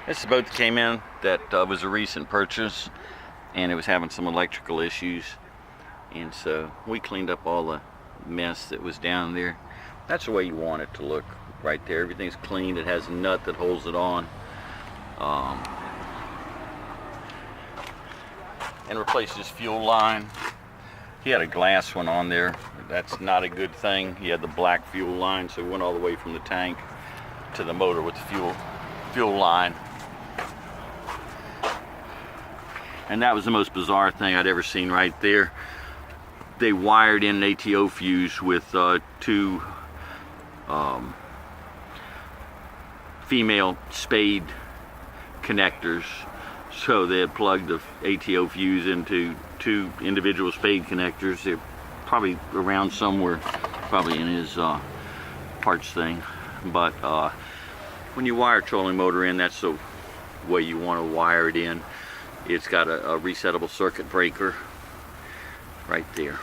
This is a boat that came in that was a recent purchase, and it was having some electrical issues, and so we cleaned up all the mess that was down there. That's the way you want it to look right there. Everything's clean. It has a nut that holds it on, and replaced his fuel line. He had a glass one on there. That's not a good thing. He had the black fuel line, so we went all the way from the tank to the motor with the fuel line. And that was the most bizarre thing I'd ever seen right there. They wired in an ATO fuse with two female spade connectors. So they had plugged the ATO fuse into two individual spade connectors. They're probably around somewhere, probably in his parts thing. But when you wire a trolling motor in, that's the way you want to wire it in. It's got a resettable circuit breaker right there.